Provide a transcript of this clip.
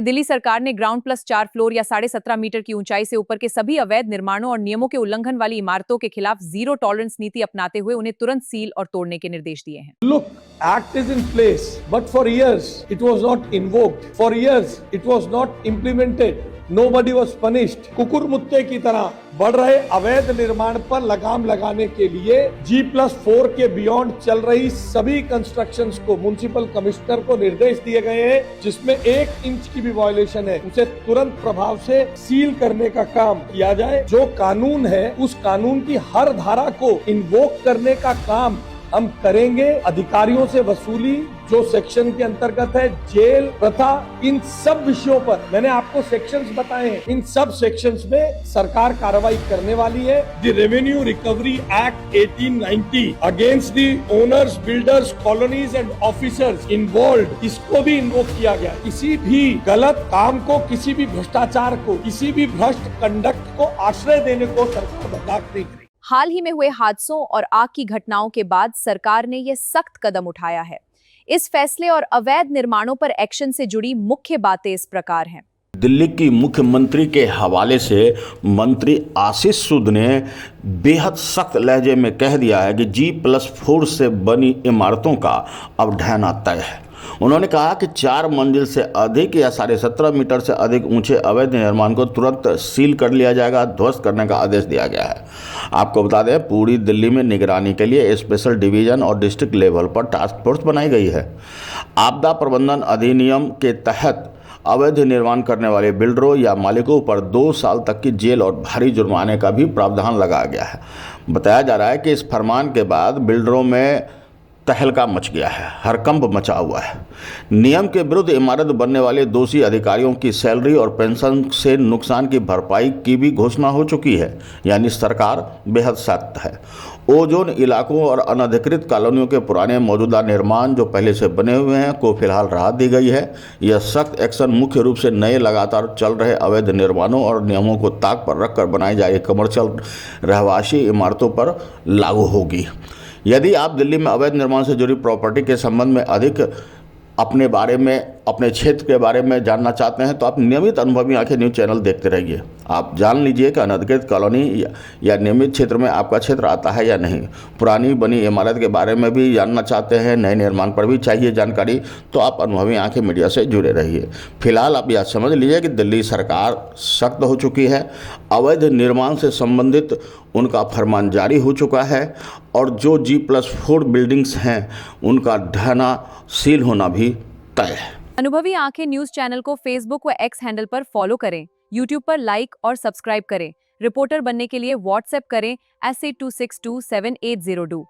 दिल्ली सरकार ने ground plus 4 floor या 17.5 मीटर की ऊंचाई से ऊपर के सभी अवैध निर्माणों और नियमों के उल्लंघन वाली इमारतों के खिलाफ जीरो टॉलरेंस नीति अपनाते हुए उन्हें तुरंत सील और तोड़ने के निर्देश दिए हैं। Look, act is in place, but for years it was not invoked. For years it was not implemented. Nobody was punished. कुकुर मुत्ते की तरह बढ़ रहे अवैध निर्माण पर लगाम लगाने के लिए G+4 के बियॉन्ड चल रही सभी कंस्ट्रक्शंस को म्युनिसिपल कमिश्नर को निर्देश दिए गए हैं, जिसमें 1 इंच की भी वायलेशन है उसे तुरंत प्रभाव से सील करने का काम किया जाए। जो कानून है उस कानून की हर धारा को इन्वोक करने का काम हम करेंगे। अधिकारियों से वसूली जो सेक्शन के अंतर्गत है, जेल प्रथा, इन सब विषयों पर मैंने आपको सेक्शंस बताए हैं। इन सब सेक्शंस में सरकार कार्रवाई करने वाली है। The revenue recovery act 1890 against the owners, builders, colonies and officers involve, इसको भी इन्वोक किया गया। किसी भी गलत काम को, किसी भी भ्रष्टाचार को, किसी भी भ्रष्ट कंडक्ट को आश्रय देने को सरकार बर्दाश्त नहीं करेगी। हाल ही में हुए हादसों और आग की घटनाओं के बाद सरकार ने यह सख्त कदम उठाया है। इस फैसले और अवैध निर्माणों पर एक्शन से जुड़ी मुख्य बातें इस प्रकार हैं। दिल्ली की मुख्यमंत्री के हवाले से मंत्री आशीष सूद ने बेहद सख्त लहजे में कह दिया है कि G+4 से बनी इमारतों का अब ढहना तय है। उन्होंने कहा कि 4 मंजिल से अधिक या 17.5 मीटर से अधिक ऊंचे अवैध निर्माण को तुरंत सील कर लिया जाएगा, ध्वस्त करने का आदेश दिया गया है। आपको बता दें, पूरी दिल्ली में निगरानी के लिए स्पेशल डिवीजन और डिस्ट्रिक्ट लेवल पर टास्क फोर्स बनाई गई है। आपदा प्रबंधन अधिनियम के तहत अवैध निर्माण करने वाले बिल्डरों या मालिकों पर 2 साल तक की जेल और भारी जुर्माने का भी प्रावधान लगाया गया है। बताया जा रहा है कि इस फरमान के बाद बिल्डरों में तहलका मच गया है, हड़कंप मचा हुआ है। नियम के विरुद्ध इमारत बनने वाले दोषी अधिकारियों की सैलरी और पेंशन से नुकसान की भरपाई की भी घोषणा हो चुकी है, यानी सरकार बेहद सख्त है। ओजोन इलाकों और अनधिकृत कॉलोनियों के पुराने मौजूदा निर्माण जो पहले से बने हुए हैं को फिलहाल राहत दी गई है। यह सख्त एक्शन मुख्य रूप से नए लगातार चल रहे अवैध निर्माणों और नियमों को ताक पर रखकर बनाई जा रही कमर्शियल रहवासी इमारतों पर लागू होगी। यदि आप दिल्ली में अवैध निर्माण से जुड़ी प्रॉपर्टी के संबंध में अधिक अपने बारे में, अपने क्षेत्र के बारे में जानना चाहते हैं तो आप नियमित अनुभवी आंखें न्यूज़ चैनल देखते रहिए। आप जान लीजिए कि अनधिकृत कॉलोनी या नियमित क्षेत्र में आपका क्षेत्र आता है या नहीं। पुरानी बनी इमारत के बारे में भी जानना चाहते हैं, नए निर्माण पर भी चाहिए जानकारी, तो आप अनुभवी आंखें मीडिया से जुड़े रहिए। फिलहाल आप यह समझ लीजिए कि दिल्ली सरकार सख्त हो चुकी है। अवैध निर्माण से संबंधित उनका फरमान जारी हो चुका है और जो G+4 बिल्डिंग्स हैं उनका ढहना, सील होना भी तय है। अनुभवी आंखें न्यूज चैनल को फेसबुक व एक्स हैंडल पर फॉलो करें, यूट्यूब पर लाइक और सब्सक्राइब करें। रिपोर्टर बनने के लिए व्हाट्सएप करें @2627802।